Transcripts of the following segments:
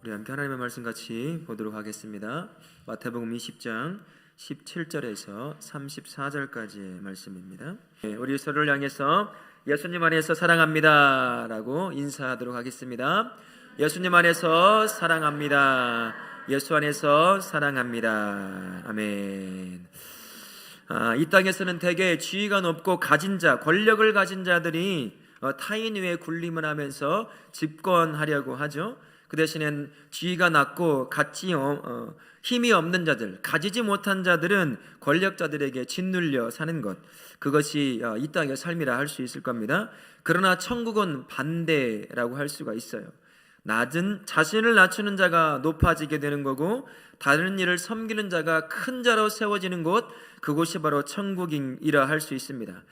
우리 함께 하나님의 말씀 같이 보도록 하겠습니다. 마태복음 20장 17절에서 34절까지의 말씀입니다. 우리 서로를 향해서 예수님 안에서 사랑합니다 라고 인사하도록 하겠습니다. 예수님 안에서 사랑합니다. 예수 안에서 사랑합니다. 아멘. 이 땅에서는 대개 지위가 높고 가진 자, 권력을 가진 자들이 타인 위에 군림을 하면서 집권하려고 하죠. 그 대신엔 지위가 낮고 힘이 없는 자들, 가지지 못한 자들은 권력자들에게 짓눌려 사는 것, 그것이 이 땅의 삶이라 할 수 있을 겁니다. 그러나 천국은 반대라고 할 수가 있어요. 자신을 낮추는 자가 높아지게 되는 거고, 다른 일을 섬기는 자가 큰 자로 세워지는 곳, 그곳이 바로 천국이라 할 수 있습니다.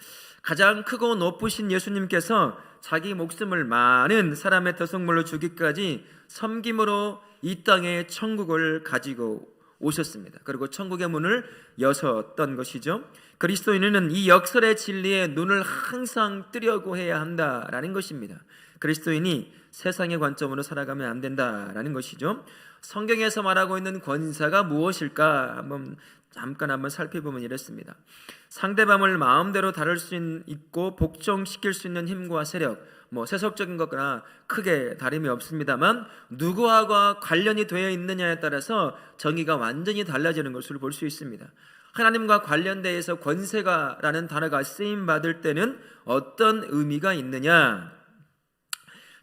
가장 크고 높으신 예수님께서 자기 목숨을 많은 사람의 토속물로 주기까지 섬김으로 이 땅에 천국을 가지고 오셨습니다. 그리고 천국의 문을 여셨던 것이죠. 그리스도인은 이 역설의 진리에 눈을 항상 뜨려고 해야 한다라는 것입니다. 그리스도인이 세상의 관점으로 살아가면 안 된다라는 것이죠. 성경에서 말하고 있는 권세가 무엇일까 잠깐 한번 살펴보면 이렇습니다. 상대방을 마음대로 다룰 수 있고 복종시킬 수 있는 힘과 세력, 세속적인 것과 크게 다름이 없습니다만 누구와 관련이 되어 있느냐에 따라서 정의가 완전히 달라지는 것을 볼 수 있습니다. 하나님과 관련돼서 권세가라는 단어가 쓰임받을 때는 어떤 의미가 있느냐?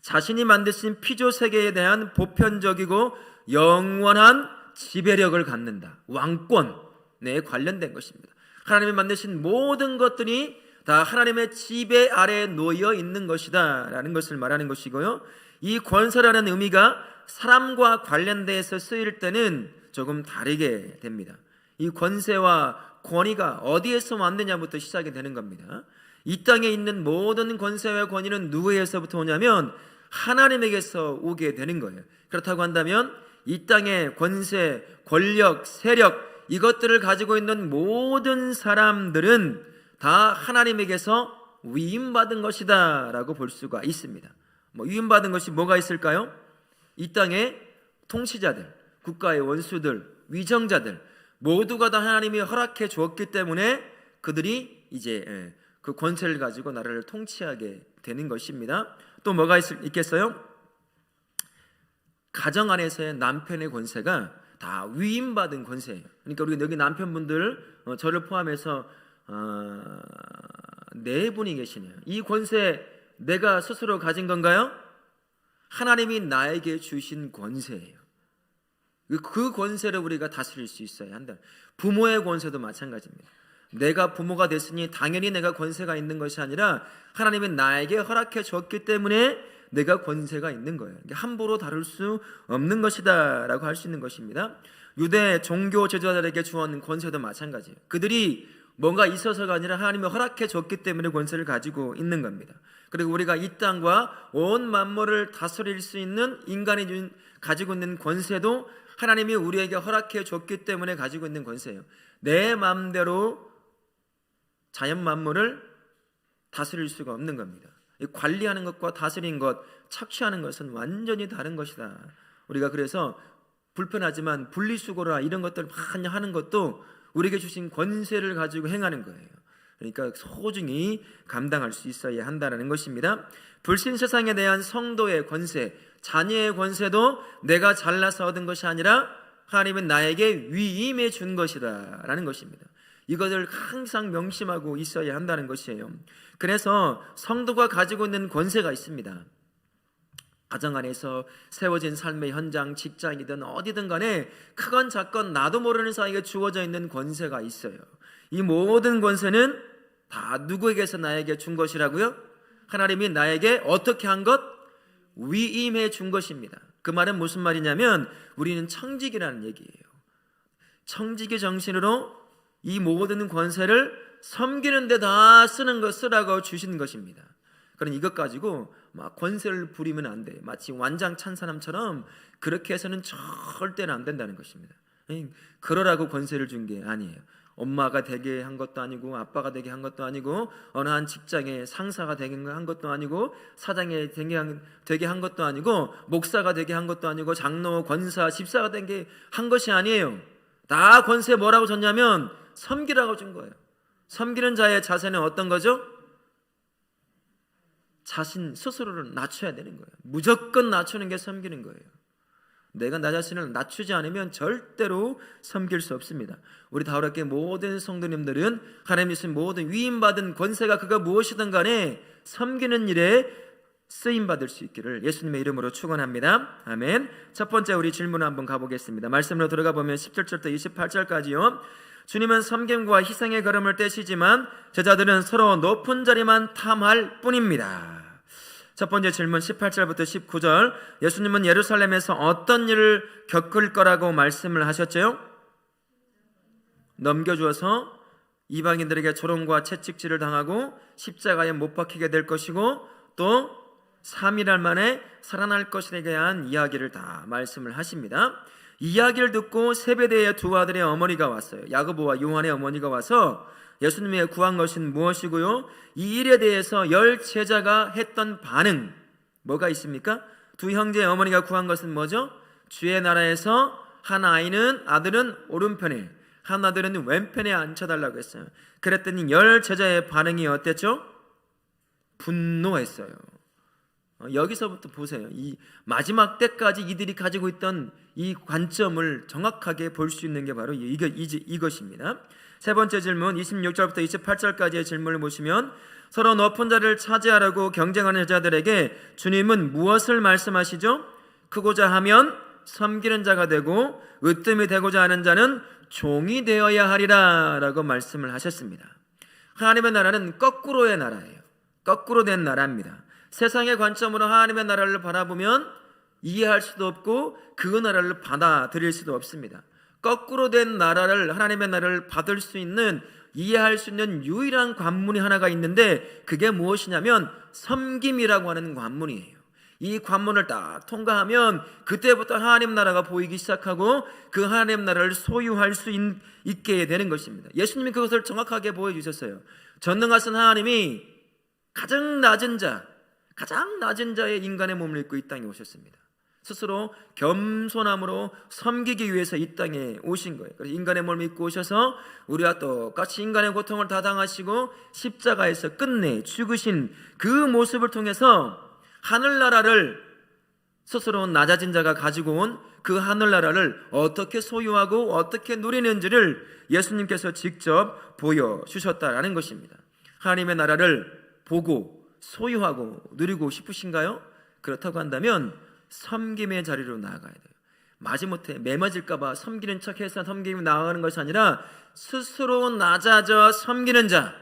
자신이 만드신 피조세계에 대한 보편적이고 영원한 지배력을 갖는다. 왕권에 관련된 것입니다. 하나님이 만드신 모든 것들이 다 하나님의 지배 아래에 놓여 있는 것이다 라는 것을 말하는 것이고요, 이 권세라는 의미가 사람과 관련돼서 쓰일 때는 조금 다르게 됩니다. 이 권세와 권위가 어디에서 왔느냐부터 시작이 되는 겁니다. 이 땅에 있는 모든 권세와 권위는 누구에서부터 오냐면 하나님에게서 오게 되는 거예요. 그렇다고 한다면 이 땅의 권세, 권력, 세력, 이것들을 가지고 있는 모든 사람들은 다 하나님에게서 위임받은 것이다 라고 볼 수가 있습니다. 위임받은 것이 뭐가 있을까요? 이 땅의 통치자들, 국가의 원수들, 위정자들 모두가 다 하나님이 허락해 주었기 때문에 그들이 이제 그 권세를 가지고 나라를 통치하게 되는 것입니다. 또 뭐가 있겠어요? 가정 안에서의 남편의 권세가 다 위임받은 권세예요. 그러니까 우리 여기 남편분들, 저를 포함해서 4분이 계시네요. 이 권세 내가 스스로 가진 건가요? 하나님이 나에게 주신 권세예요. 그 권세를 우리가 다스릴 수 있어야 한다. 부모의 권세도 마찬가지입니다. 내가 부모가 됐으니 당연히 내가 권세가 있는 것이 아니라 하나님이 나에게 허락해 줬기 때문에 내가 권세가 있는 거예요. 함부로 다룰 수 없는 것이다 라고 할 수 있는 것입니다. 유대 종교 지도자들에게 주어진 권세도 마찬가지예요. 그들이 뭔가 있어서가 아니라 하나님이 허락해 줬기 때문에 권세를 가지고 있는 겁니다. 그리고 우리가 이 땅과 온 만물을 다스릴 수 있는 인간이 가지고 있는 권세도 하나님이 우리에게 허락해 줬기 때문에 가지고 있는 권세예요. 내 마음대로 자연 만물을 다스릴 수가 없는 겁니다. 관리하는 것과 다스리는 것, 착취하는 것은 완전히 다른 것이다. 우리가 그래서 불편하지만 분리수거라 이런 것들 많이 하는 것도 우리에게 주신 권세를 가지고 행하는 거예요. 그러니까 소중히 감당할 수 있어야 한다는 것입니다. 불신 세상에 대한 성도의 권세, 자녀의 권세도 내가 잘나서 얻은 것이 아니라 하나님은 나에게 위임해 준 것이다 라는 것입니다. 이것을 항상 명심하고 있어야 한다는 것이에요. 그래서 성도가 가지고 있는 권세가 있습니다. 가정 안에서 세워진 삶의 현장, 직장이든 어디든 간에 크건 작건 나도 모르는 사이에 주어져 있는 권세가 있어요. 이 모든 권세는 다 누구에게서 나에게 준 것이라고요? 하나님이 나에게 어떻게 한 것? 위임해 준 것입니다. 그 말은 무슨 말이냐면 우리는 청직이라는 얘기예요. 청직의 정신으로 이 모든 권세를 섬기는 데 다 쓰라고 주신 것입니다. 그러니 이것 가지고 막 권세를 부리면 안 돼요. 마치 완장 찬 사람처럼 그렇게 해서는 절대는 안 된다는 것입니다. 그러라고 권세를 준 게 아니에요. 엄마가 되게 한 것도 아니고 아빠가 되게 한 것도 아니고 어느 한 직장의 상사가 되게 한 것도 아니고 사장이 되게 한 것도 아니고 목사가 되게 한 것도 아니고 장로, 권사, 집사가 되게 한 것이 아니에요. 다 권세 뭐라고 줬냐면 섬기라고 준 거예요. 섬기는 자의 자세는 어떤 거죠? 자신 스스로를 낮춰야 되는 거예요. 무조건 낮추는 게 섬기는 거예요. 내가 나 자신을 낮추지 않으면 절대로 섬길 수 없습니다. 우리 다우라교회 모든 성도님들은 하나님 주신 모든 위임받은 권세가 그가 무엇이든 간에 섬기는 일에 쓰임받을 수 있기를 예수님의 이름으로 축원합니다. 아멘. 첫 번째 우리 질문 한번 가보겠습니다. 말씀으로 들어가 보면 17절부터 28절까지요. 주님은 섬김과 희생의 걸음을 떼시지만 제자들은 서로 높은 자리만 탐할 뿐입니다. 첫 번째 질문 18절부터 19절. 예수님은 예루살렘에서 어떤 일을 겪을 거라고 말씀을 하셨죠? 넘겨주어서 이방인들에게 조롱과 채찍질을 당하고 십자가에 못 박히게 될 것이고 또 3일 만에 살아날 것에 대한 이야기를 다 말씀을 하십니다. 이야기를 듣고 세베대의 두 아들의 어머니가 왔어요. 야고보와 요한의 어머니가 와서 예수님의 구한 것은 무엇이고요? 이 일에 대해서 10 제자가 했던 반응 뭐가 있습니까? 두 형제의 어머니가 구한 것은 뭐죠? 주의 나라에서 한 아들은 오른편에 한 아들은 왼편에 앉혀달라고 했어요. 그랬더니 10 제자의 반응이 어땠죠? 분노했어요. 여기서부터 보세요. 이 마지막 때까지 이들이 가지고 있던 이 관점을 정확하게 볼 수 있는 게 바로 이것입니다. 세 번째 질문 26절부터 28절까지의 질문을 보시면 서로 높은 자리를 차지하려고 경쟁하는 자들에게 주님은 무엇을 말씀하시죠? 크고자 하면 섬기는 자가 되고 으뜸이 되고자 하는 자는 종이 되어야 하리라 라고 말씀을 하셨습니다. 하나님의 나라는 거꾸로의 나라예요. 거꾸로 된 나라입니다. 세상의 관점으로 하나님의 나라를 바라보면 이해할 수도 없고 그 나라를 받아들일 수도 없습니다. 거꾸로 된 나라를 하나님의 나라를 받을 수 있는 이해할 수 있는 유일한 관문이 하나가 있는데 그게 무엇이냐면 섬김이라고 하는 관문이에요. 이 관문을 딱 통과하면 그때부터 하나님 나라가 보이기 시작하고 그 하나님 나라를 소유할 수 있게 되는 것입니다. 예수님이 그것을 정확하게 보여주셨어요. 전능하신 하나님이 가장 낮은 자의 인간의 몸을 입고 이 땅에 오셨습니다. 스스로 겸손함으로 섬기기 위해서 이 땅에 오신 거예요. 그래서 인간의 몸을 입고 오셔서 우리와 똑같이 인간의 고통을 다 당하시고 십자가에서 끝내 죽으신 그 모습을 통해서 하늘나라를 스스로 낮아진 자가 가지고 온 그 하늘나라를 어떻게 소유하고 어떻게 누리는지를 예수님께서 직접 보여주셨다라는 것입니다. 하나님의 나라를 보고 소유하고 누리고 싶으신가요? 그렇다고 한다면 섬김의 자리로 나아가야 돼요. 마지못해 매맞을까봐 섬기는 척해서 섬김이 나아가는 것이 아니라 스스로 낮아져 섬기는 자,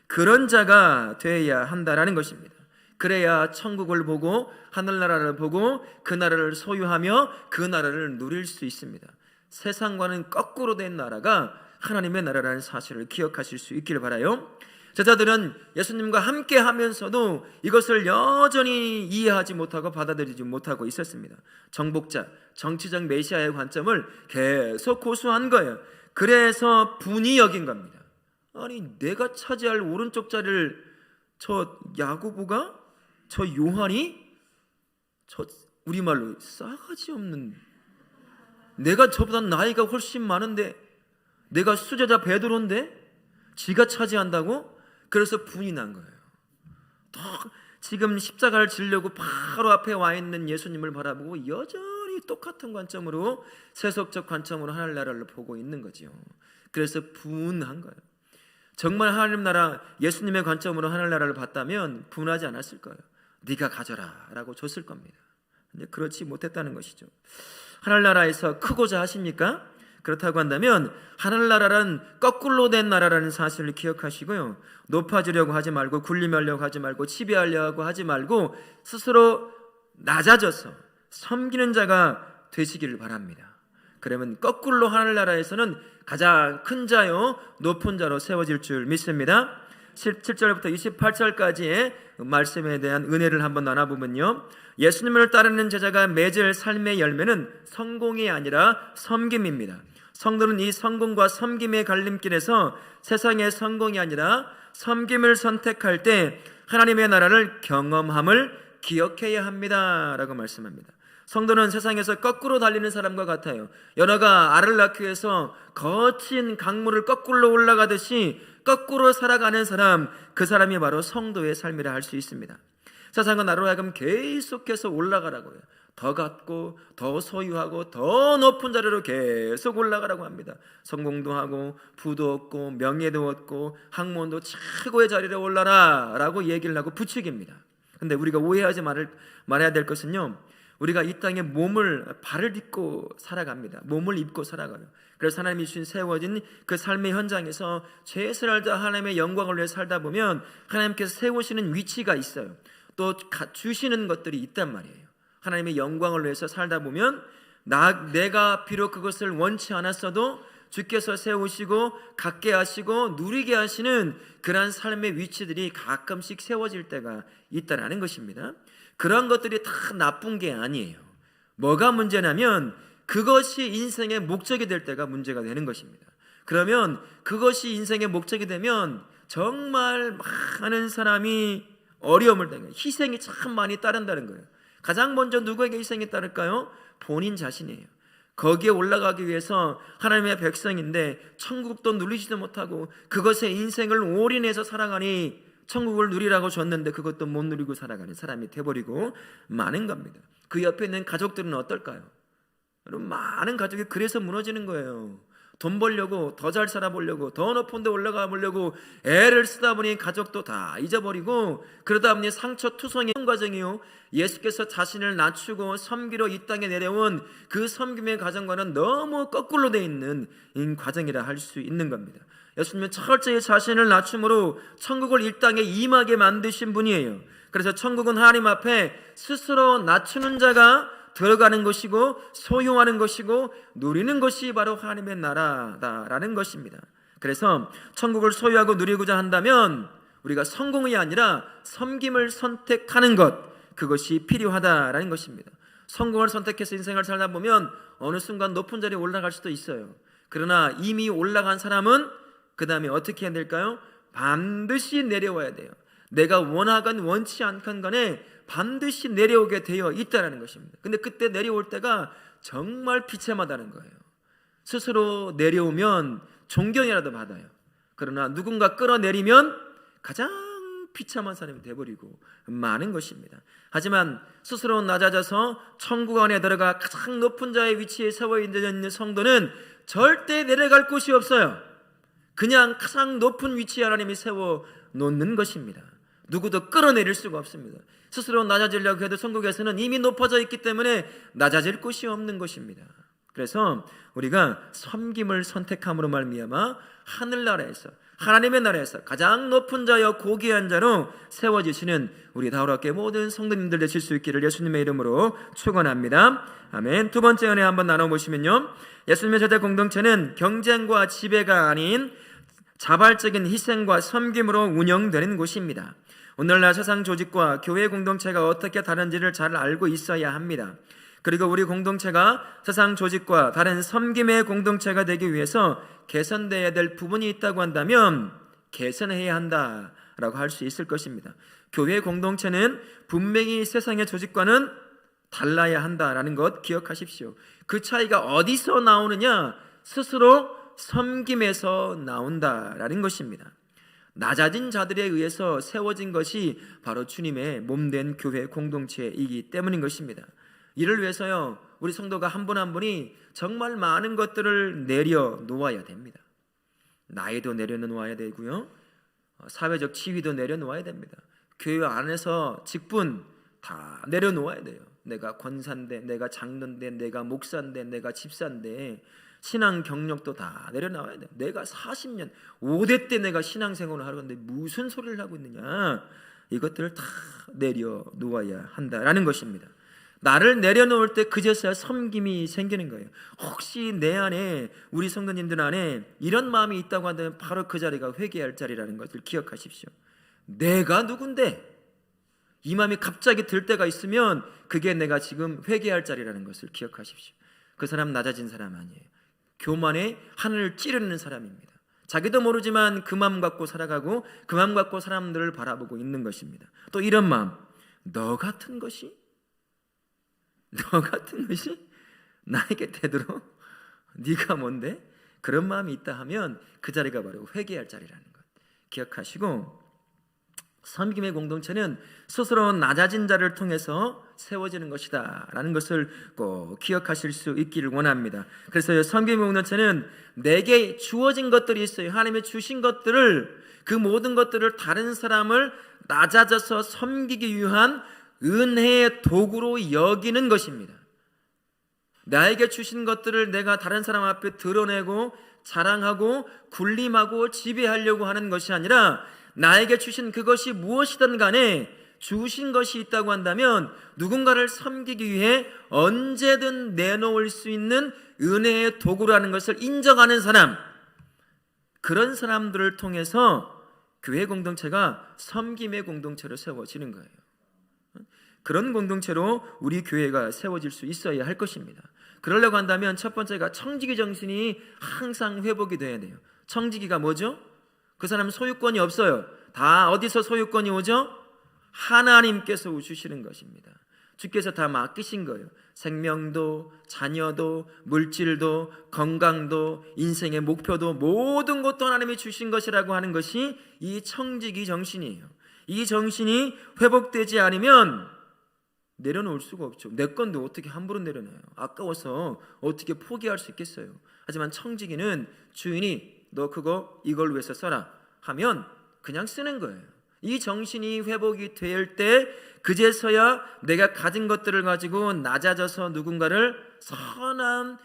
그런 자가 되어야 한다라는 것입니다. 그래야 천국을 보고 하늘나라를 보고 그 나라를 소유하며 그 나라를 누릴 수 있습니다. 세상과는 거꾸로 된 나라가 하나님의 나라라는 사실을 기억하실 수 있기를 바라요. 제자들은 예수님과 함께 하면서도 이것을 여전히 이해하지 못하고 받아들이지 못하고 있었습니다. 정복자, 정치적 메시아의 관점을 계속 고수한 거예요. 그래서 분이 여긴 겁니다. 아니 내가 차지할 오른쪽 자리를 저 야고보가, 저 요한이, 저 우리말로 싸가지 없는, 내가 저보다 나이가 훨씬 많은데 내가 수제자 베드로인데 지가 차지한다고? 그래서 분이 난 거예요. 또 지금 십자가를 지려고 바로 앞에 와 있는 예수님을 바라보고 여전히 똑같은 관점으로, 세속적 관점으로 하늘나라를 보고 있는 거죠. 그래서 분한 거예요. 정말 하나님 나라, 예수님의 관점으로 하늘나라를 봤다면 분하지 않았을 거예요. 네가 가져라 라고 줬을 겁니다. 근데 그렇지 못했다는 것이죠. 하늘나라에서 크고자 하십니까? 그렇다고 한다면 하늘나라는 거꾸로 된 나라라는 사실을 기억하시고요. 높아지려고 하지 말고 군림하려고 하지 말고 지배하려고 하지 말고 스스로 낮아져서 섬기는 자가 되시기를 바랍니다. 그러면 거꾸로 하늘나라에서는 가장 큰 자요 높은 자로 세워질 줄 믿습니다. 17절부터 28절까지의 말씀에 대한 은혜를 한번 나눠보면요, 예수님을 따르는 제자가 맺을 삶의 열매는 성공이 아니라 섬김입니다. 성도는 이 성공과 섬김의 갈림길에서 세상의 성공이 아니라 섬김을 선택할 때 하나님의 나라를 경험함을 기억해야 합니다 라고 말씀합니다. 성도는 세상에서 거꾸로 달리는 사람과 같아요. 연어가 알을 낳기 위해서 거친 강물을 거꾸로 올라가듯이 거꾸로 살아가는 사람, 그 사람이 바로 성도의 삶이라 할 수 있습니다. 세상은 나로 하여금 계속해서 올라가라고요. 더 갖고 더 소유하고 더 높은 자리로 계속 올라가라고 합니다. 성공도 하고 부도 얻고 명예도 얻고 학문도 최고의 자리로 올라라 라고 얘기를 하고 부추깁니다. 근데 우리가 오해하지 말아야 될 것은요, 우리가 이 땅에 발을 딛고 살아갑니다. 몸을 입고 살아가요. 그래서 하나님이 주신 세워진 그 삶의 현장에서 최선을 다해 하나님의 영광을 위해 살다 보면 하나님께서 세우시는 위치가 있어요. 또 주시는 것들이 있단 말이에요. 하나님의 영광을 위해서 살다 보면 내가 비록 그것을 원치 않았어도 주께서 세우시고 갖게 하시고 누리게 하시는 그러한 삶의 위치들이 가끔씩 세워질 때가 있다는 것입니다. 그런 것들이 다 나쁜 게 아니에요. 뭐가 문제냐면 그것이 인생의 목적이 될 때가 문제가 되는 것입니다. 그러면 그것이 인생의 목적이 되면 정말 많은 사람이 어려움을 당해요. 희생이 참 많이 따른다는 거예요. 가장 먼저 누구에게 희생이 따를까요? 본인 자신이에요. 거기에 올라가기 위해서 하나님의 백성인데 천국도 누리지도 못하고 그것에 인생을 올인해서 살아가니 천국을 누리라고 줬는데 그것도 못 누리고 살아가는 사람이 돼버리고 마는 겁니다. 그 옆에 있는 가족들은 어떨까요? 여러분, 많은 가족이 그래서 무너지는 거예요. 돈 벌려고, 더 잘 살아보려고, 더 높은 데 올라가 보려고 애를 쓰다 보니 가족도 다 잊어버리고, 그러다 보니 상처투성의 과정이요, 예수께서 자신을 낮추고 섬기러 이 땅에 내려온 그 섬김의 과정과는 너무 거꾸로 돼 있는 과정이라 할 수 있는 겁니다. 예수님은 철저히 자신을 낮춤으로 천국을 이 땅에 임하게 만드신 분이에요. 그래서 천국은 하나님 앞에 스스로 낮추는 자가 들어가는 것이고 소유하는 것이고 누리는 것이 바로 하나님의 나라다라는 것입니다. 그래서 천국을 소유하고 누리고자 한다면 우리가 성공이 아니라 섬김을 선택하는 것, 그것이 필요하다라는 것입니다. 성공을 선택해서 인생을 살다 보면 어느 순간 높은 자리에 올라갈 수도 있어요. 그러나 이미 올라간 사람은 그 다음에 어떻게 해야 될까요? 반드시 내려와야 돼요. 내가 원하건 원치 않건 간에 반드시 내려오게 되어 있다는 것입니다. 근데 그때 내려올 때가 정말 비참하다는 거예요. 스스로 내려오면 존경이라도 받아요. 그러나 누군가 끌어내리면 가장 비참한 사람이 되어버리고 많은 것입니다. 하지만 스스로 낮아져서 천국 안에 들어가 가장 높은 자의 위치에 서워 있는 성도는 절대 내려갈 곳이 없어요. 그냥 가장 높은 위치에 하나님이 세워 놓는 것입니다. 누구도 끌어내릴 수가 없습니다. 스스로 낮아지려고 해도 천국에서는 이미 높아져 있기 때문에 낮아질 곳이 없는 것입니다. 그래서 우리가 섬김을 선택함으로 말미암아 하늘나라에서, 하나님의 나라에서 가장 높은 자여 고귀한 자로 세워지시는 우리 다우라교회 모든 성도님들 되실 수 있기를 예수님의 이름으로 축원합니다. 아멘. 두 번째 은혜 한번 나눠보시면요, 예수님의 제자 공동체는 경쟁과 지배가 아닌 자발적인 희생과 섬김으로 운영되는 곳입니다. 오늘날 세상 조직과 교회 공동체가 어떻게 다른지를 잘 알고 있어야 합니다. 그리고 우리 공동체가 세상 조직과 다른 섬김의 공동체가 되기 위해서 개선되어야 될 부분이 있다고 한다면 개선해야 한다라고 할 수 있을 것입니다. 교회 공동체는 분명히 세상의 조직과는 달라야 한다라는 것 기억하십시오. 그 차이가 어디서 나오느냐? 스스로 섬김에서 나온다라는 것입니다. 낮아진 자들에 의해서 세워진 것이 바로 주님의 몸된 교회 공동체이기 때문인 것입니다. 이를 위해서요, 우리 성도가 한 분 한 분이 정말 많은 것들을 내려놓아야 됩니다. 나이도 내려놓아야 되고요, 사회적 지위도 내려놓아야 됩니다. 교회 안에서 직분 다 내려놓아야 돼요. 내가 권사인데, 내가 장로인데, 내가 목사인데, 내가 집사인데, 신앙 경력도 다 내려놔야 돼. 내가 40년 5대 때 내가 신앙생활을 하는데 무슨 소리를 하고 있느냐, 이것들을 다 내려놓아야 한다라는 것입니다. 나를 내려놓을 때 그제서야 섬김이 생기는 거예요. 혹시 내 안에, 우리 성도님들 안에 이런 마음이 있다고 한다면 바로 그 자리가 회개할 자리라는 것을 기억하십시오. 내가 누군데? 이 마음이 갑자기 들 때가 있으면 그게 내가 지금 회개할 자리라는 것을 기억하십시오. 그 사람 낮아진 사람 아니에요. 교만에 하늘을 찌르는 사람입니다. 자기도 모르지만 그 마음 갖고 살아가고 그 마음 갖고 사람들을 바라보고 있는 것입니다. 또 이런 마음, 너 같은 것이 나에게 되도록 네가 뭔데? 그런 마음이 있다 하면 그 자리가 바로 회개할 자리라는 것 기억하시고, 섬김의 공동체는 스스로 낮아진 자를 통해서 세워지는 것이다 라는 것을 꼭 기억하실 수 있기를 원합니다. 그래서 섬김의 공동체는 내게 주어진 것들이 있어요. 하나님이 주신 것들을, 그 모든 것들을 다른 사람을 낮아져서 섬기기 위한 은혜의 도구로 여기는 것입니다. 나에게 주신 것들을 내가 다른 사람 앞에 드러내고 자랑하고 군림하고 지배하려고 하는 것이 아니라, 나에게 주신 그것이 무엇이든 간에 주신 것이 있다고 한다면 누군가를 섬기기 위해 언제든 내놓을 수 있는 은혜의 도구라는 것을 인정하는 사람, 그런 사람들을 통해서 교회 공동체가 섬김의 공동체로 세워지는 거예요. 그런 공동체로 우리 교회가 세워질 수 있어야 할 것입니다. 그러려고 한다면 첫 번째가 청지기 정신이 항상 회복이 돼야 돼요. 청지기가 뭐죠? 그 사람은 소유권이 없어요. 다 어디서 소유권이 오죠? 하나님께서 주시는 것입니다. 주께서 다 맡기신 거예요. 생명도, 자녀도, 물질도, 건강도, 인생의 목표도, 모든 것도 하나님이 주신 것이라고 하는 것이 이 청지기 정신이에요. 이 정신이 회복되지 않으면 내려놓을 수가 없죠. 내 건데 어떻게 함부로 내려놔요? 아까워서 어떻게 포기할 수 있겠어요? 하지만 청지기는 주인이 너 그거 이걸 위해서 써라 하면 그냥 쓰는 거예요. 이 정신이 회복이 될 때 그제서야 내가 가진 것들을 가지고 낮아져서 누군가를 선한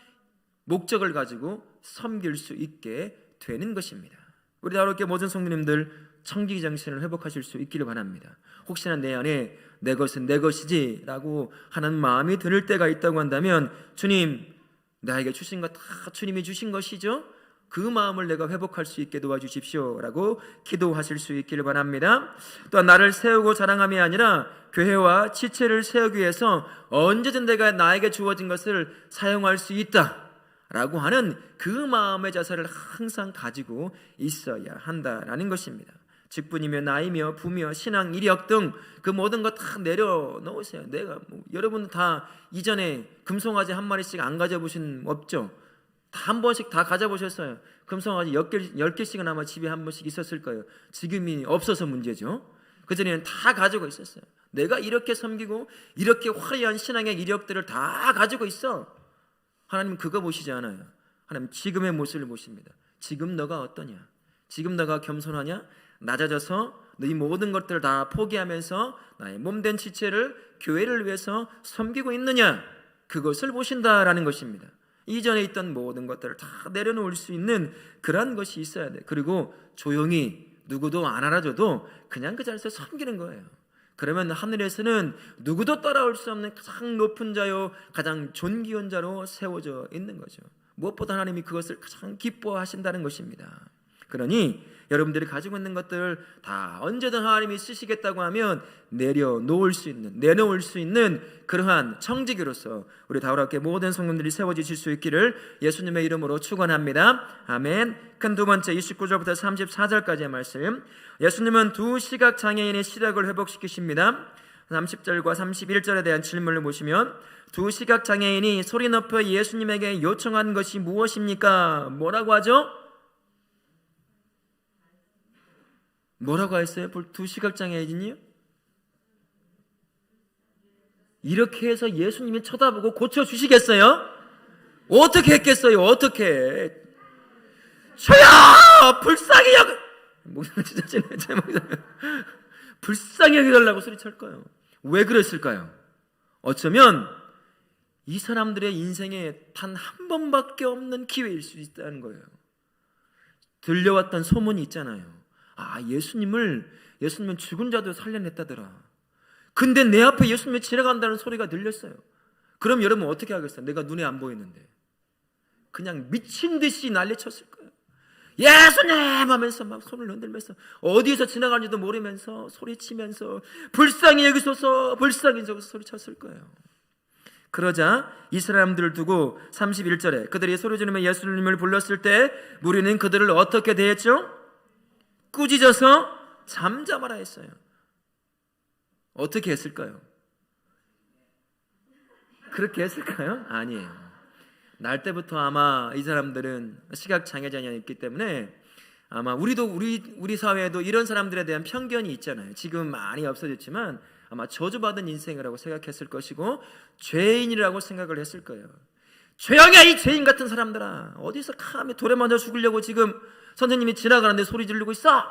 목적을 가지고 섬길 수 있게 되는 것입니다. 우리 다루게 모든 성도님들 청지기 정신을 회복하실 수 있기를 바랍니다. 혹시나 내 안에 내 것은 내 것이지 라고 하는 마음이 들 때가 있다고 한다면, 주님, 나에게 주신 것 다 주님이 주신 것이죠? 그 마음을 내가 회복할 수 있게 도와주십시오 라고 기도하실 수 있기를 바랍니다. 또한 나를 세우고 자랑함이 아니라 교회와 지체를 세우기 위해서 언제든 내가 나에게 주어진 것을 사용할 수 있다 라고 하는 그 마음의 자세를 항상 가지고 있어야 한다라는 것입니다. 직분이며 나이며 부며 신앙, 이력 등 그 모든 것 다 내려놓으세요. 내가 여러분 다 이전에 금송아지 한 마리씩 안 가져보신 없죠? 다 한 번씩 다 가져보셨어요. 금송아지 10개씩은 아마 집에 한 번씩 있었을 거예요. 지금이 없어서 문제죠. 그전에는 다 가지고 있었어요. 내가 이렇게 섬기고 이렇게 화려한 신앙의 이력들을 다 가지고 있어. 하나님 그거 보시지 않아요. 하나님 지금의 모습을 보십니다. 지금 너가 어떠냐? 지금 너가 겸손하냐? 낮아져서 네 모든 것들을 다 포기하면서 나의 몸된 지체를 교회를 위해서 섬기고 있느냐? 그것을 보신다라는 것입니다. 이전에 있던 모든 것들을 다 내려놓을 수 있는 그러한 것이 있어야 돼. 그리고 조용히 누구도 안 알아줘도 그냥 그 자리에서 섬기는 거예요. 그러면 하늘에서는 누구도 따라올 수 없는 가장 높은 자요, 가장 존귀한 자로 세워져 있는 거죠. 무엇보다 하나님이 그것을 가장 기뻐하신다는 것입니다. 그러니 여러분들이 가지고 있는 것들 다 언제든 하나님이 쓰시겠다고 하면 내려놓을 수 있는 그러한 청지기로서 우리 다우라교회 모든 성도들이 세워지실 수 있기를 예수님의 이름으로 축원합니다. 아멘. 큰 두 번째 29절부터 34절까지의 말씀. 예수님은 두 시각장애인의 시력을 회복시키십니다. 30절과 31절에 대한 질문을 보시면, 두 시각장애인이 소리 높여 예수님에게 요청한 것이 무엇입니까? 뭐라고 하죠? 뭐라고 했어요? 두 시각장애인이요? 이렇게 해서 예수님이 쳐다보고 고쳐주시겠어요? 어떻게 했겠어요? 어떻게? 저야! 불쌍히 여기! 목소리 진짜 진해. 제 목소리. 불쌍히 여기달라고 소리칠 거예요. 왜 그랬을까요? 어쩌면 이 사람들의 인생에 단 한 번밖에 없는 기회일 수 있다는 거예요. 들려왔던 소문이 있잖아요. 예수님은 죽은 자도 살려냈다더라. 근데 내 앞에 예수님이 지나간다는 소리가 들렸어요. 그럼 여러분 어떻게 하겠어요? 내가 눈에 안 보이는데. 그냥 미친 듯이 난리쳤을 거예요. 예수님 하면서 막 손을 흔들면서 어디에서 지나가는지도 모르면서 소리치면서 불쌍히 여기소서, 불쌍히 저기서 소리쳤을 거예요. 그러자 이 사람들을 두고 31절에 그들이 소리 지르며 예수님을 불렀을 때 무리는 그들을 어떻게 대했죠? 꾸짖어서 잠잠하라 했어요. 어떻게 했을까요? 그렇게 했을까요? 아니에요. 날 때부터 아마 이 사람들은 시각장애자였기 때문에 아마 우리 사회에도 이런 사람들에 대한 편견이 있잖아요. 지금 많이 없어졌지만 아마 저주받은 인생이라고 생각했을 것이고 죄인이라고 생각을 했을 거예요. 죄악이야 이 죄인 같은 사람들아, 어디서 감히 돌에 맞아 죽으려고 지금 선생님이 지나가는데 소리 지르고 있어.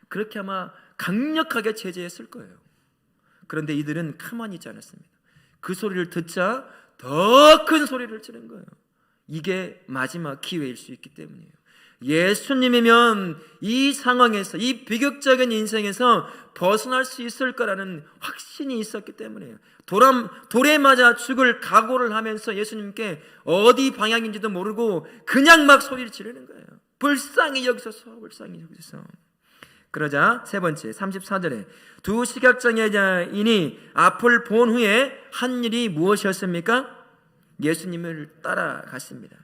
그렇게 아마 강력하게 제재했을 거예요. 그런데 이들은 가만히 있지 않았습니다. 그 소리를 듣자 더 큰 소리를 지른 거예요. 이게 마지막 기회일 수 있기 때문이에요. 예수님이면 이 상황에서, 이 비극적인 인생에서 벗어날 수 있을 거라는 확신이 있었기 때문이에요. 돌에 맞아 죽을 각오를 하면서 예수님께 어디 방향인지도 모르고 그냥 막 소리를 지르는 거예요. 불쌍히 여기소서, 불쌍히 여기소서. 그러자 세 번째 34절에 두 시각장애자인이 앞을 본 후에 한 일이 무엇이었습니까? 예수님을 따라갔습니다.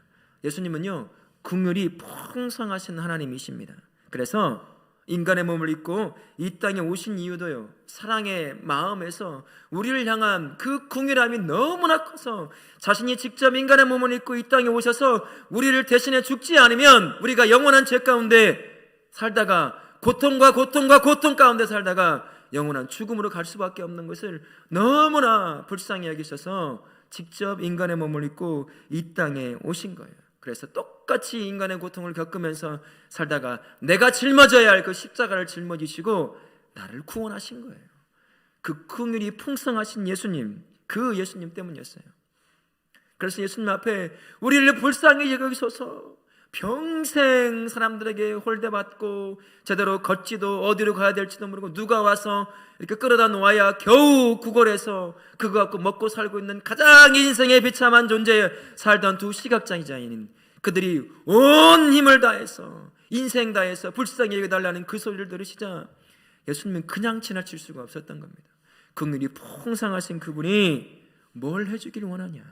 예수님은요, 긍휼이 풍성하신 하나님이십니다. 그래서 인간의 몸을 입고 이 땅에 오신 이유도요, 사랑의 마음에서 우리를 향한 그 긍휼함이 너무나 커서 자신이 직접 인간의 몸을 입고 이 땅에 오셔서 우리를 대신해 죽지 않으면 우리가 영원한 죄 가운데 살다가 고통 가운데 살다가 영원한 죽음으로 갈 수밖에 없는 것을 너무나 불쌍히 여기셔서 직접 인간의 몸을 입고 이 땅에 오신 거예요. 그래서 똑같이 인간의 고통을 겪으면서 살다가 내가 짊어져야 할 그 십자가를 짊어지시고 나를 구원하신 거예요. 그 긍휼이 풍성하신 예수님, 그 예수님 때문이었어요. 그래서 예수님 앞에 우리를 불쌍히 여기소서, 평생 사람들에게 홀대받고 제대로 걷지도 어디로 가야 될지도 모르고 누가 와서 이렇게 끌어다 놓아야 겨우 구걸해서 그거 갖고 먹고 살고 있는 가장 인생에 비참한 존재에 살던 두 시각장애자인 그들이 온 힘을 다해서 인생 다해서 불쌍히 여겨달라는 그 소리를 들으시자 예수님은 그냥 지나칠 수가 없었던 겁니다. 긍휼이 풍성하신 그분이 뭘 해주길 원하냐,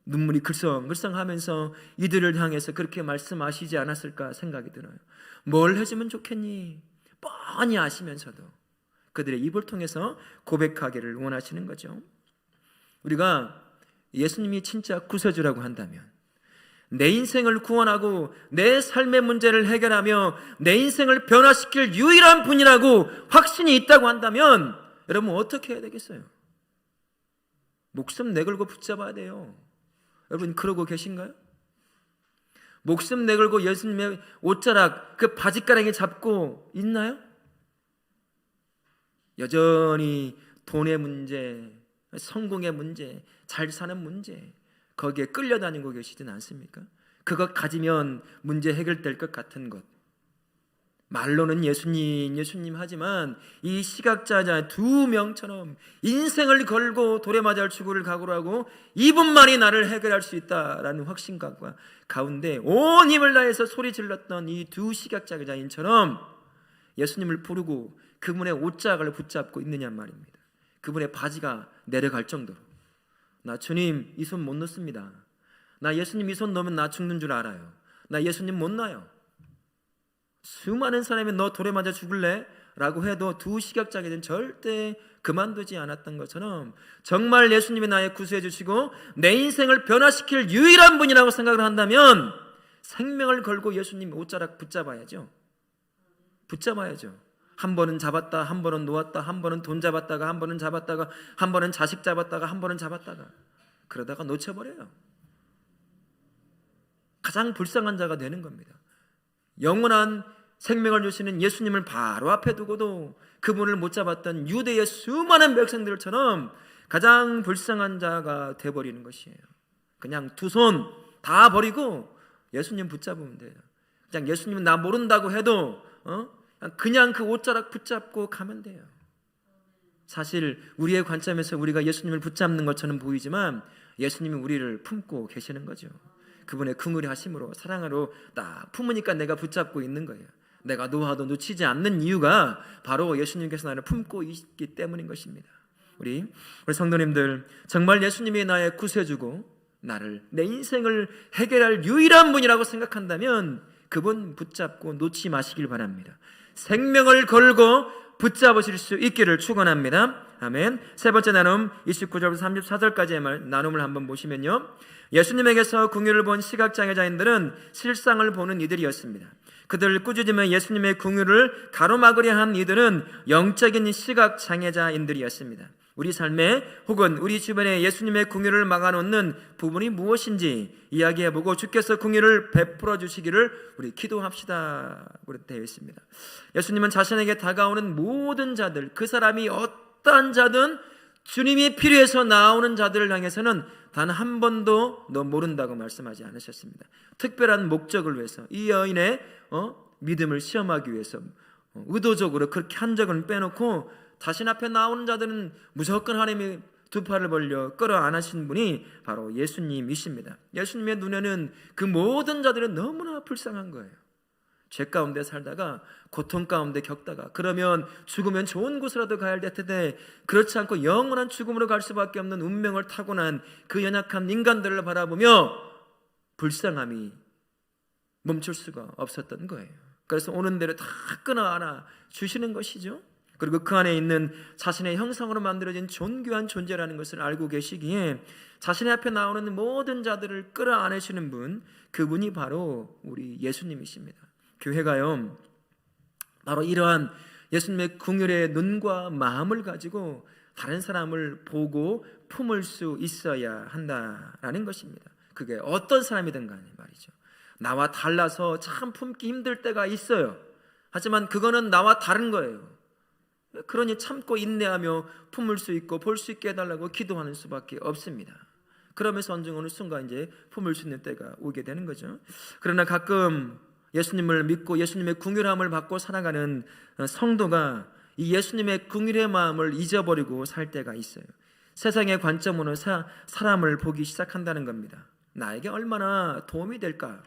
눈물이 글썽글썽하면서 이들을 향해서 그렇게 말씀하시지 않았을까 생각이 들어요. 뭘 해주면 좋겠니? 뻔히 아시면서도 그들의 입을 통해서 고백하기를 원하시는 거죠. 우리가 예수님이 진짜 구세주라고 한다면, 내 인생을 구원하고 내 삶의 문제를 해결하며 내 인생을 변화시킬 유일한 분이라고 확신이 있다고 한다면 여러분 어떻게 해야 되겠어요? 목숨 내걸고 붙잡아야 돼요. 여러분 그러고 계신가요? 목숨 내걸고 예수님의 옷자락 그 바지가랑이 잡고 있나요? 여전히 돈의 문제, 성공의 문제, 잘 사는 문제, 거기에 끌려다니고 계시진 않습니까? 그것 가지면 문제 해결될 것 같은 것, 말로는 예수님 하지만 이 시각자자 두 명처럼 인생을 걸고 돌에 맞아 죽을 각오를 하고 이분만이 나를 해결할 수 있다라는 확신과 가운데 온 힘을 다해서 소리 질렀던 이 두 시각자자인처럼 예수님을 부르고 그분의 옷자락을 붙잡고 있느냐 말입니다. 그분의 바지가 내려갈 정도로, 나 주님 이 손 못 놓습니다. 나 예수님 이 손 놓으면 나 죽는 줄 알아요. 나 예수님 못 놔요. 수많은 사람이 너 돌에 맞아 죽을래? 라고 해도 두 시각장애는 절대 그만두지 않았던 것처럼 정말 예수님이 나의 구수해 주시고 내 인생을 변화시킬 유일한 분이라고 생각을 한다면 생명을 걸고 예수님 옷자락 붙잡아야죠. 한 번은 잡았다, 한 번은 놓았다, 한 번은 돈 잡았다가, 한 번은 잡았다가, 한 번은 자식 잡았다가, 한 번은 잡았다가, 그러다가 놓쳐버려요. 가장 불쌍한 자가 되는 겁니다. 영원한 생명을 주시는 예수님을 바로 앞에 두고도 그분을 못 잡았던 유대의 수많은 백성들처럼 가장 불쌍한 자가 돼버리는 것이에요. 그냥 두 손 다 버리고 예수님 붙잡으면 돼요. 그냥 예수님은 나 모른다고 해도 그냥 그 옷자락 붙잡고 가면 돼요. 사실 우리의 관점에서 우리가 예수님을 붙잡는 것처럼 보이지만 예수님이 우리를 품고 계시는 거죠. 그분의 긍휼히 하심으로 사랑으로 딱 품으니까 내가 붙잡고 있는 거예요. 내가 놓아도 놓치지 않는 이유가 바로 예수님께서 나를 품고 있기 때문인 것입니다. 우리 성도님들, 정말 예수님이 나의 구세주고 나를, 내 인생을 해결할 유일한 분이라고 생각한다면 그분 붙잡고 놓지 마시길 바랍니다. 생명을 걸고 붙잡으실 수 있기를 축원합니다. 아멘. 세 번째 나눔 29절부터 34절까지의 나눔을 한번 보시면요, 예수님에게서 긍휼을 본 시각장애자인들은 실상을 보는 이들이었습니다. 그들을 꾸짖으며 예수님의 긍휼을 가로막으려 한 이들은 영적인 시각장애자인들이었습니다. 우리 삶에 혹은 우리 주변에 예수님의 긍휼을 막아놓는 부분이 무엇인지 이야기해보고 주께서 긍휼을 베풀어 주시기를 우리 기도합시다 되어 있습니다. 예수님은 자신에게 다가오는 모든 자들, 그 사람이 어떠한 자든 주님이 필요해서 나오는 자들을 향해서는 단 한 번도 너 모른다고 말씀하지 않으셨습니다. 특별한 목적을 위해서, 이 여인의 믿음을 시험하기 위해서 의도적으로 그렇게 한 적은 빼놓고 자신 앞에 나오는 자들은 무조건 하나님이 두 팔을 벌려 끌어안으신 분이 바로 예수님이십니다. 예수님의 눈에는 그 모든 자들은 너무나 불쌍한 거예요. 죄 가운데 살다가 고통 가운데 겪다가, 그러면 죽으면 좋은 곳으로라도 가야 될 텐데 그렇지 않고 영원한 죽음으로 갈 수밖에 없는 운명을 타고난 그 연약한 인간들을 바라보며 불쌍함이 멈출 수가 없었던 거예요. 그래서 오는 대로 다 끊어안아 주시는 것이죠. 그리고 그 안에 있는 자신의 형상으로 만들어진 존귀한 존재라는 것을 알고 계시기에 자신의 앞에 나오는 모든 자들을 끌어안으시는 분, 그분이 바로 우리 예수님이십니다. 교회가요, 바로 이러한 예수님의 긍휼의 눈과 마음을 가지고 다른 사람을 보고 품을 수 있어야 한다라는 것입니다. 그게 어떤 사람이든 간에 말이죠. 나와 달라서 참 품기 힘들 때가 있어요. 하지만 그거는 나와 다른 거예요. 그러니 참고 인내하며 품을 수 있고 볼 수 있게 해달라고 기도하는 수밖에 없습니다. 그러면서 어느 순간 이제 품을 수 있는 때가 오게 되는 거죠. 그러나 가끔 예수님을 믿고 예수님의 긍휼함을 받고 살아가는 성도가 이 예수님의 긍휼의 마음을 잊어버리고 살 때가 있어요. 세상의 관점으로 사람을 보기 시작한다는 겁니다. 나에게 얼마나 도움이 될까?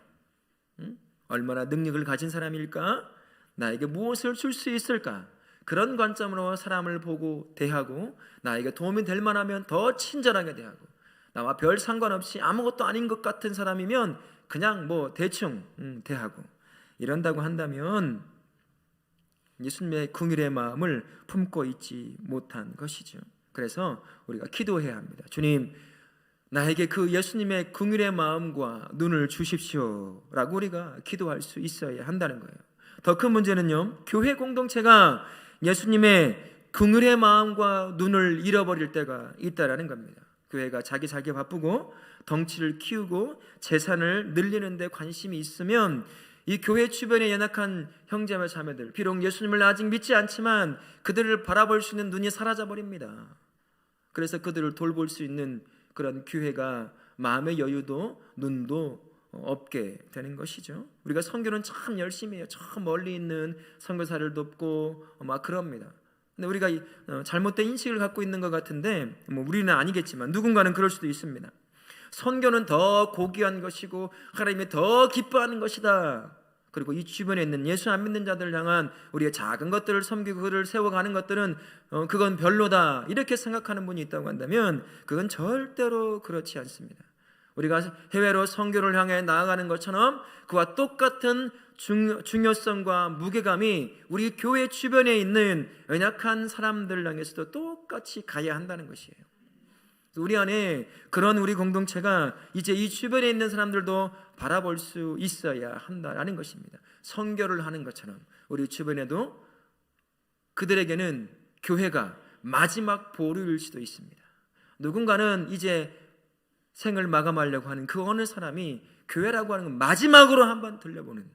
얼마나 능력을 가진 사람일까? 나에게 무엇을 줄 수 있을까? 그런 관점으로 사람을 보고 대하고, 나에게 도움이 될 만하면 더 친절하게 대하고, 나와 별 상관없이 아무것도 아닌 것 같은 사람이면 그냥 대충 대하고, 이런다고 한다면 예수님의 긍휼의 마음을 품고 있지 못한 것이죠. 그래서 우리가 기도해야 합니다. 주님, 나에게 그 예수님의 긍휼의 마음과 눈을 주십시오 라고 우리가 기도할 수 있어야 한다는 거예요. 더 큰 문제는요, 교회 공동체가 예수님의 긍휼의 마음과 눈을 잃어버릴 때가 있다라는 겁니다. 교회가 자기 바쁘고 덩치를 키우고 재산을 늘리는 데 관심이 있으면 이 교회 주변의 연약한 형제와 자매들, 비록 예수님을 아직 믿지 않지만 그들을 바라볼 수 있는 눈이 사라져버립니다. 그래서 그들을 돌볼 수 있는 그런 교회가 마음의 여유도 눈도 없게 되는 것이죠. 우리가 선교는 참 열심히 해요. 저 멀리 있는 선교사를 돕고 막 그럽니다. 근데 우리가 잘못된 인식을 갖고 있는 것 같은데, 우리는 아니겠지만 누군가는 그럴 수도 있습니다. 선교는 더 고귀한 것이고 하나님이 더 기뻐하는 것이다. 그리고 이 주변에 있는 예수 안 믿는 자들을 향한 우리의 작은 것들을 섬기고 그를 세워가는 것들은 그건 별로다, 이렇게 생각하는 분이 있다고 한다면 그건 절대로 그렇지 않습니다. 우리가 해외로 선교를 향해 나아가는 것처럼 그와 똑같은 중요성과 무게감이 우리 교회 주변에 있는 연약한 사람들 향해서도 똑같이 가야 한다는 것이에요. 우리 안에 그런 우리 공동체가 이제 이 주변에 있는 사람들도 바라볼 수 있어야 한다는 것입니다. 선교를 하는 것처럼 우리 주변에도 그들에게는 교회가 마지막 보루일 수도 있습니다. 누군가는 이제 생을 마감하려고 하는 그 어느 사람이 교회라고 하는 건 마지막으로 한번 들려보는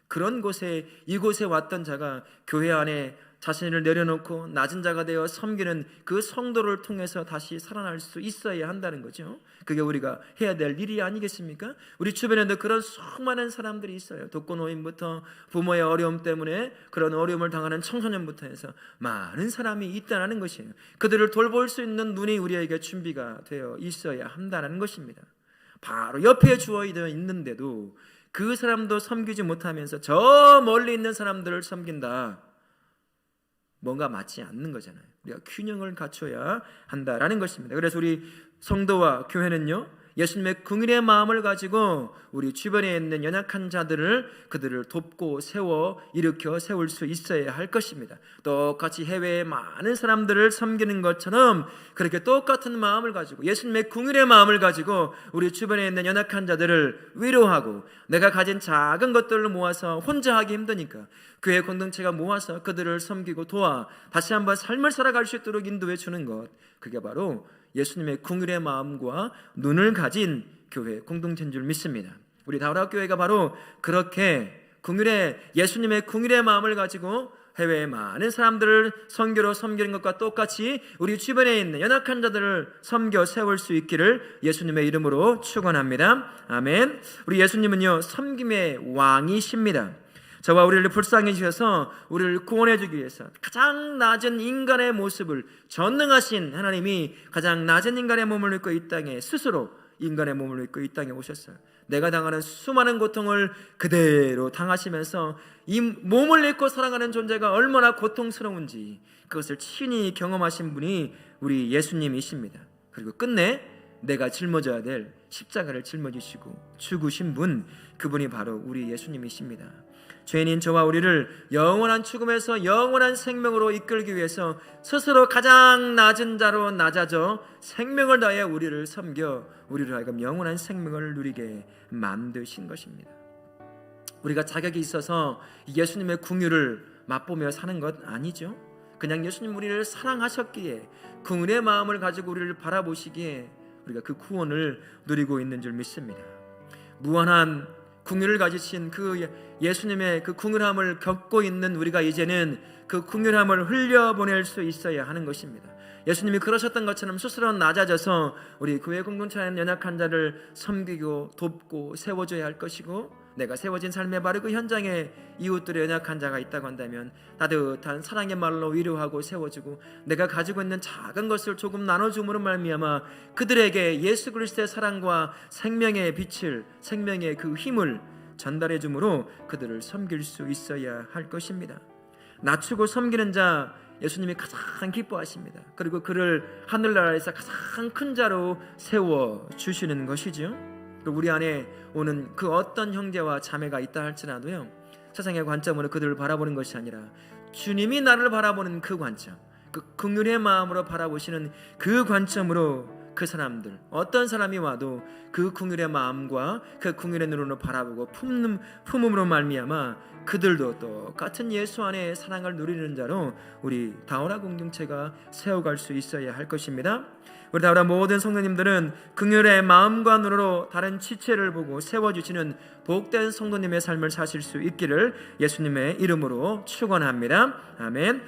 그런 곳에, 이곳에 왔던 자가 교회 안에 자신을 내려놓고 낮은 자가 되어 섬기는 그 성도를 통해서 다시 살아날 수 있어야 한다는 거죠. 그게 우리가 해야 될 일이 아니겠습니까? 우리 주변에도 그런 수많은 사람들이 있어요. 독거노인부터 부모의 어려움 때문에 그런 어려움을 당하는 청소년부터 해서 많은 사람이 있다는 것이에요. 그들을 돌볼 수 있는 눈이 우리에게 준비가 되어 있어야 한다는 것입니다. 바로 옆에 주어 있는데도 그 사람도 섬기지 못하면서 저 멀리 있는 사람들을 섬긴다, 뭔가 맞지 않는 거잖아요. 우리가 균형을 갖춰야 한다라는 것입니다. 그래서 우리 성도와 교회는요, 예수님의 긍휼의 마음을 가지고 우리 주변에 있는 연약한 자들을 그들을 돕고 일으켜 세울 수 있어야 할 것입니다. 똑같이 해외의 많은 사람들을 섬기는 것처럼 그렇게 똑같은 마음을 가지고 예수님의 긍휼의 마음을 가지고 우리 주변에 있는 연약한 자들을 위로하고, 내가 가진 작은 것들을 모아서 혼자 하기 힘드니까 교회 공동체가 모아서 그들을 섬기고 도와 다시 한번 삶을 살아갈 수 있도록 인도해 주는 것, 그게 바로 예수님의 긍휼의 마음과 눈을 가진 교회 공동체인 줄 믿습니다. 우리 다울학교회가 바로 그렇게 예수님의 긍휼의 마음을 가지고 해외의 많은 사람들을 선교로 섬기는 것과 똑같이 우리 주변에 있는 연약한 자들을 섬겨 세울 수 있기를 예수님의 이름으로 축원합니다. 아멘. 우리 예수님은요, 섬김의 왕이십니다. 저와 우리를 불쌍히 주셔서 우리를 구원해 주기 위해서 가장 낮은 인간의 모습을, 전능하신 하나님이 가장 낮은 인간의 몸을 입고 이 땅에, 스스로 인간의 몸을 입고 이 땅에 오셨어요. 내가 당하는 수많은 고통을 그대로 당하시면서 이 몸을 입고 살아가는 존재가 얼마나 고통스러운지 그것을 친히 경험하신 분이 우리 예수님이십니다. 그리고 끝내 내가 짊어져야 될 십자가를 짊어지시고 죽으신 분, 그분이 바로 우리 예수님이십니다. 죄인인 저와 우리를 영원한 죽음에서 영원한 생명으로 이끌기 위해서 스스로 가장 낮은 자로 낮아져 생명을 다해 우리를 섬겨 우리를 하여금 영원한 생명을 누리게 만드신 것입니다. 우리가 자격이 있어서 예수님의 긍휼을 맛보며 사는 것 아니죠. 그냥 예수님 우리를 사랑하셨기에, 긍휼의 마음을 가지고 우리를 바라보시기에 우리가 그 구원을 누리고 있는 줄 믿습니다. 무한한 긍휼을 가지신 그 예수님의 그 긍휼함을 겪고 있는 우리가 이제는 그 긍휼함을 흘려보낼 수 있어야 하는 것입니다. 예수님이 그러셨던 것처럼 스스로 낮아져서 우리 교회 공동체에 있는 연약한 자를 섬기고 돕고 세워줘야 할 것이고, 내가 세워진 삶의 바로 그 현장에 이웃들의 연약한 자가 있다고 한다면 따뜻한 사랑의 말로 위로하고 세워주고, 내가 가지고 있는 작은 것을 조금 나눠줌으로 말미암아 그들에게 예수 그리스도의 사랑과 생명의 빛을, 생명의 그 힘을 전달해 줌으로 그들을 섬길 수 있어야 할 것입니다. 낮추고 섬기는 자 예수님이 가장 기뻐하십니다. 그리고 그를 하늘나라에서 가장 큰 자로 세워주시는 것이죠. 우리 안에 오는 그 어떤 형제와 자매가 있다 할지라도요, 세상의 관점으로 그들을 바라보는 것이 아니라 주님이 나를 바라보는 그 관점, 그 긍휼의 마음으로 바라보시는 그 관점으로 그 사람들, 어떤 사람이 와도 그 긍휼의 마음과 그 긍휼의 눈으로 바라보고 품음으로 말미암아 그들도 똑같은 예수 안에 사랑을 누리는 자로 우리 다오라 공동체가 세워갈 수 있어야 할 것입니다. 우리 다오라 모든 성도님들은 긍휼의 마음과 눈으로 다른 지체를 보고 세워주시는 복된 성도님의 삶을 사실 수 있기를 예수님의 이름으로 축원합니다. 아멘.